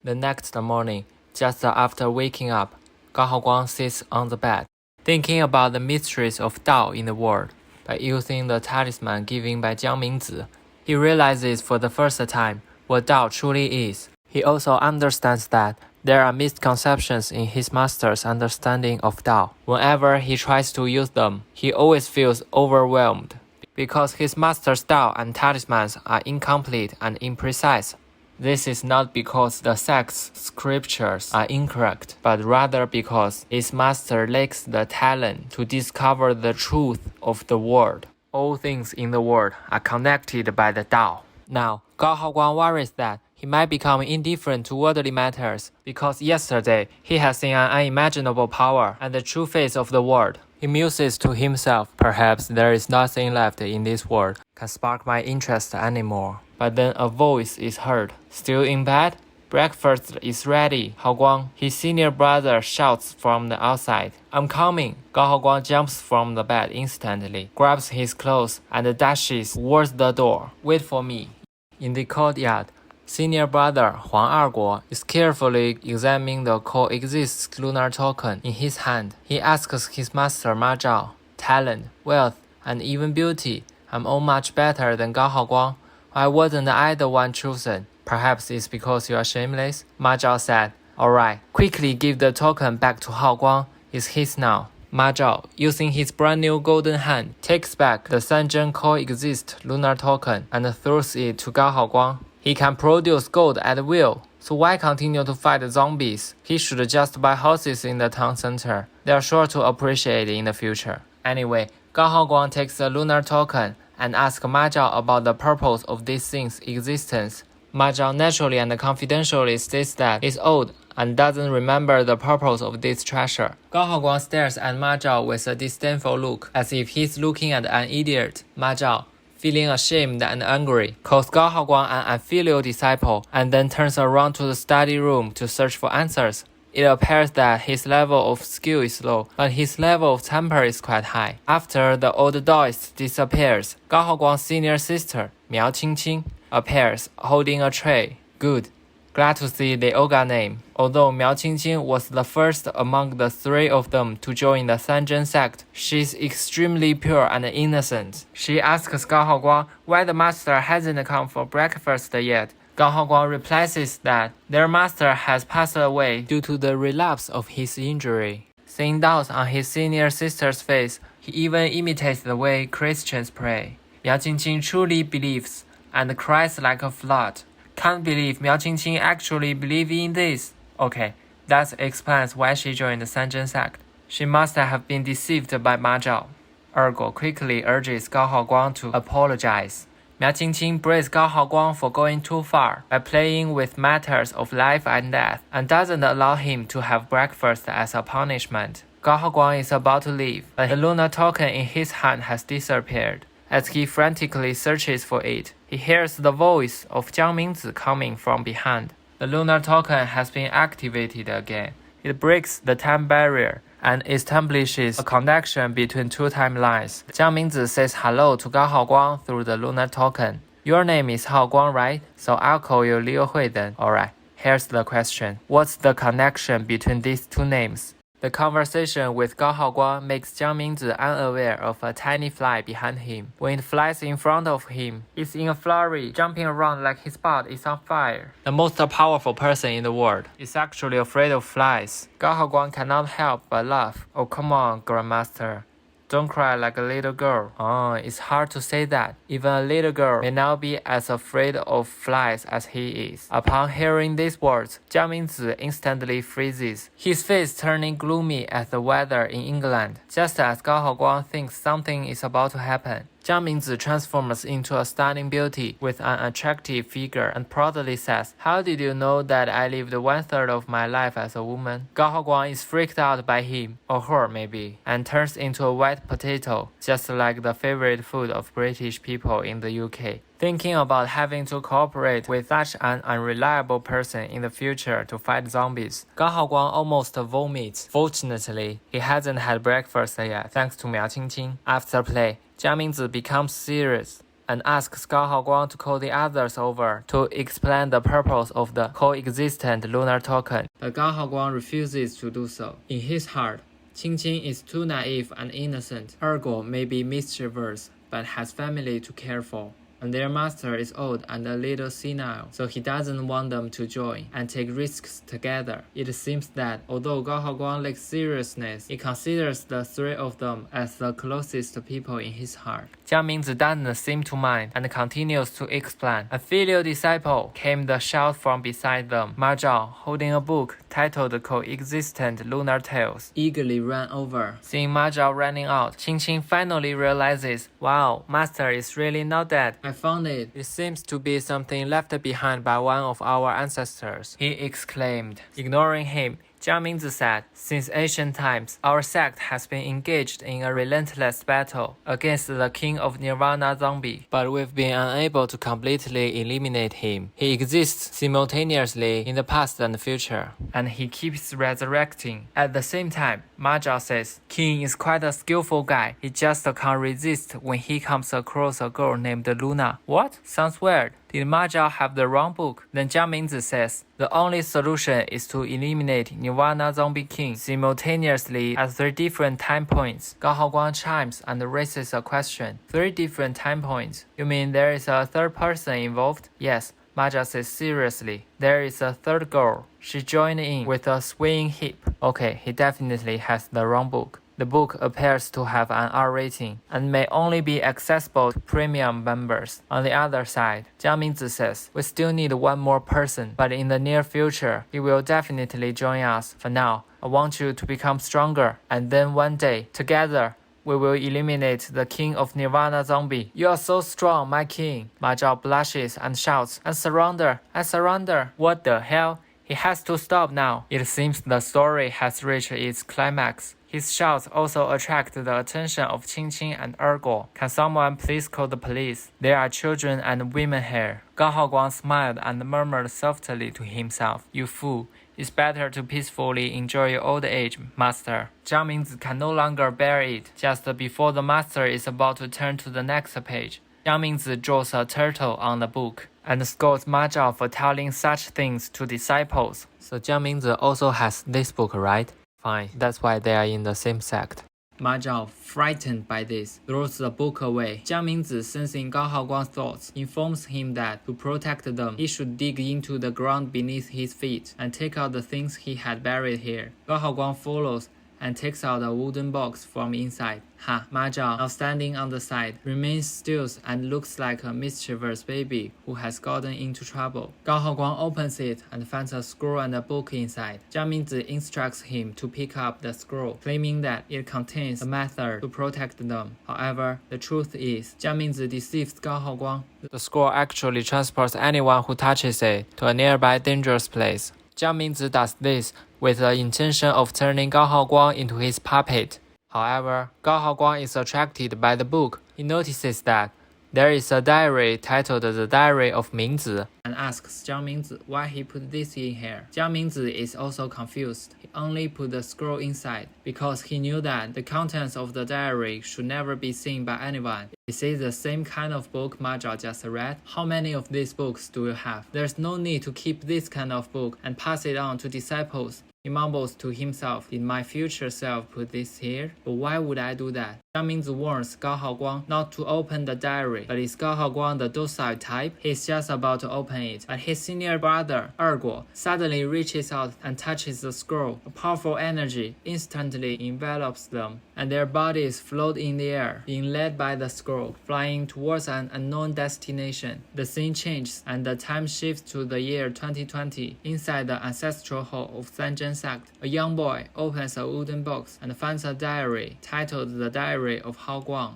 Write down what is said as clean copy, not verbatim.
The next morning, just after waking up, Gao Haoguang sits on the bed, thinking about the mysteries of Dao in the world. By using the talisman given by Jiang Mingzi, he realizes for the first time what Dao truly is. He also understands that there are misconceptions in his master's understanding of Dao. Whenever he tries to use them, he always feels overwhelmed, because his master's Dao and talismans are incomplete and imprecise. This is not because the sect's scriptures are incorrect, but rather because its master lacks the talent to discover the truth of the world. All things in the world are connected by the Tao. Now, Gao Haoguang worries that he might become indifferent to worldly matters because yesterday he has seen an unimaginable power and the true face of the world. He muses to himself, perhaps there is nothing left in this world can spark my interest anymore. But then a voice is heard. Still in bed? Breakfast is ready, Haoguang. His senior brother shouts from the outside. I'm coming. Gao Haoguang jumps from the bed instantly, grabs his clothes, and dashes towards the door. Wait for me. In the courtyard, senior brother Huang Erguo is carefully examining the coexist lunar token in his hand. He asks his master Ma Zhao, talent, wealth, and even beauty. I'm all much better than Gao Haoguang. Why wasn't I the one chosen? Perhaps it's because you are shameless? Ma Zhao said. Alright, quickly give the token back to Haoguang. It's his now. Ma Zhao, using his brand new golden hand, takes back the Sanzhen Coexist lunar token and throws it to Gao Haoguang. He can produce gold at will, so why continue to fight zombies? He should just buy houses in the town center. They are sure to appreciate it in the future. Anyway, Gao Haoguang takes the lunar token and asks Ma Zhao about the purpose of this thing's existence. Ma Zhao naturally and confidentially states that it's old and doesn't remember the purpose of this treasure. Gao Haoguang stares at Ma Zhao with a disdainful look, as if he's looking at an idiot. Ma Zhao, feeling ashamed and angry, calls Gao Haoguang an unfilial disciple and then turns around to the study room to search for answers. It appears that his level of skill is low, but his level of temper is quite high. After the old Daoist disappears, Gao Haoguang's senior sister, Miao Qingqing, appears holding a tray. Good. Glad to see they all got name. Although Miao Qingqing was the first among the three of them to join the Sanzhen sect, she is extremely pure and innocent. She asks Gao Haoguang why the master hasn't come for breakfast yet. Gao Haoguang replies that their master has passed away due to the relapse of his injury. Seeing doubts on his senior sister's face, he even imitates the way Christians pray. Miao Qingqing truly believes and cries like a flood. Can't believe Miao Qingqing actually believes in this. Okay, that explains why she joined the Sanzhen sect. She must have been deceived by Ma Zhao. Ergo quickly urges Gao Haoguang to apologize. Miao Qingqing braves Gao Haoguang for going too far by playing with matters of life and death and doesn't allow him to have breakfast as a punishment. Gao Haoguang is about to leave, but the lunar token in his hand has disappeared. As he frantically searches for it, he hears the voice of Jiang Mingzi coming from behind. The lunar token has been activated again. It breaks the time barrier and establishes a connection between two timelines. Jiang Mingzi says hello to Gao Haoguang through the lunar token. Your name is Haoguang, right? So I'll call you Liu Hui then. Alright, here's the question. What's the connection between these two names? The conversation with Gao Haoguang makes Jiang Mingzi unaware of a tiny fly behind him. When it flies in front of him, he's in a flurry, jumping around like his butt is on fire. The most powerful person in the world is actually afraid of flies. Gao Haoguang cannot help but laugh. Oh, come on, Grandmaster. Don't cry like a little girl. Oh, it's hard to say that. Even a little girl may not be as afraid of flies as he is. Upon hearing these words, Jiang Mingzi instantly freezes, his face turning gloomy as the weather in England. Just as Gao Haoguang thinks something is about to happen, Jiang Mingzi transforms into a stunning beauty with an attractive figure and proudly says, How did you know that I lived 1/3 of my life as a woman? Gao Haoguang is freaked out by him, or her maybe, and turns into a white potato, just like the favorite food of British people in the UK. Thinking about having to cooperate with such an unreliable person in the future to fight zombies, Gao Haoguang almost vomits. Fortunately, he hasn't had breakfast yet thanks to Miao Qingqing. After play, Jiang Mingzi becomes serious. and asks Gao Haoguang to call the others over to explain the purpose of the coexistent lunar token. But Gao Haoguang refuses to do so. In his heart, Qingqing is too naive and innocent. Ergo may be mischievous, but has family to care for. And their master is old and a little senile, so he doesn't want them to join and take risks together. It seems that although Gao Haoguang lacks seriousness, he considers the three of them as the closest people in his heart. Jiang Mingzi doesn't seem to mind and continues to explain. A filial disciple came the shout from beside them. Ma Zhao, holding a book titled Coexistent Lunar Tales, eagerly ran over. Seeing Ma Zhao running out, Qingqing finally realizes, wow, master is really not dead. I found it. It seems to be something left behind by one of our ancestors, he exclaimed. Ignoring him, Jiang Mingzi said, since ancient times, our sect has been engaged in a relentless battle against the king of Nirvana zombie, but we've been unable to completely eliminate him. He exists simultaneously in the past and the future, and he keeps resurrecting. At the same time, Ma Zhao says, King is quite a skillful guy. He just can't resist when he comes across a girl named Luna. What? Sounds weird. Did Ma Zhao have the wrong book? Then Jiang Mingzi says, the only solution is to eliminate Nirvana Zombie King simultaneously at 3 different time points. Gao Haoguang chimes and raises a question. 3 different time points? You mean there is a third person involved? Yes. Ma Zhao says seriously. There is a third girl. She joined in with a swaying hip. Okay, he definitely has the wrong book. The book appears to have an R rating and may only be accessible to premium members. On the other side, Jiang Mingzi says, we still need one more person, but in the near future, he will definitely join us. For now, I want you to become stronger, and then one day, together, we will eliminate the king of Nirvana zombie. You are so strong, my king. Ma Zhao blushes and shouts, I surrender, I surrender. What the hell? He has to stop now. It seems the story has reached its climax. His shouts also attract the attention of Qingqing and Ergo. Can someone please call the police? There are children and women here. Gao Haoguang smiled and murmured softly to himself, you fool. It's better to peacefully enjoy your old age, master. Jiang Mingzi can no longer bear it. Just before the master is about to turn to the next page, Jiang Mingzi draws a turtle on the book and scolds Ma Zhao for telling such things to disciples. So Jiang Mingzi also has this book, right? Fine, that's why they are in the same sect. Ma Zhao, frightened by this, throws the book away. Jiang Mingzi, sensing Gao Haoguang's thoughts, informs him that to protect them, he should dig into the ground beneath his feet and take out the things he had buried here. Gao Haoguang follows and takes out a wooden box from inside. Ha! Ma Zhao, now standing on the side, remains still and looks like a mischievous baby who has gotten into trouble. Gao Haoguang opens it and finds a scroll and a book inside. Jiang Mingzi instructs him to pick up the scroll, claiming that it contains a method to protect them. However, the truth is, Jiang Mingzi deceives Gao Haoguang. The scroll actually transports anyone who touches it to a nearby dangerous place. Jiang Mingzi does this with the intention of turning Gao Haoguang into his puppet. However, Gao Haoguang is attracted by the book. He notices that there is a diary titled The Diary of Mingzi and asks Jiang Mingzi why he put this in here. Jiang Mingzi is also confused. He only put the scroll inside because he knew that the contents of the diary should never be seen by anyone. Is it the same kind of book Ma Zhao just read? How many of these books do you have? There's no need to keep this kind of book and pass it on to disciples. He mumbles to himself, did my future self put this here? But why would I do that? Jiang Mingzi warns Gao Haoguang not to open the diary, but is Gao Haoguang the docile type? He's just about to open it, but his senior brother, Erguo, suddenly reaches out and touches the scroll. A powerful energy instantly envelops them, and their bodies float in the air, being led by the scroll, flying towards an unknown destination. The scene changes, and the time shifts to the year 2020. Inside the ancestral hall of Sanzhen sect, a young boy opens a wooden box and finds a diary titled The Diary of Haoguang.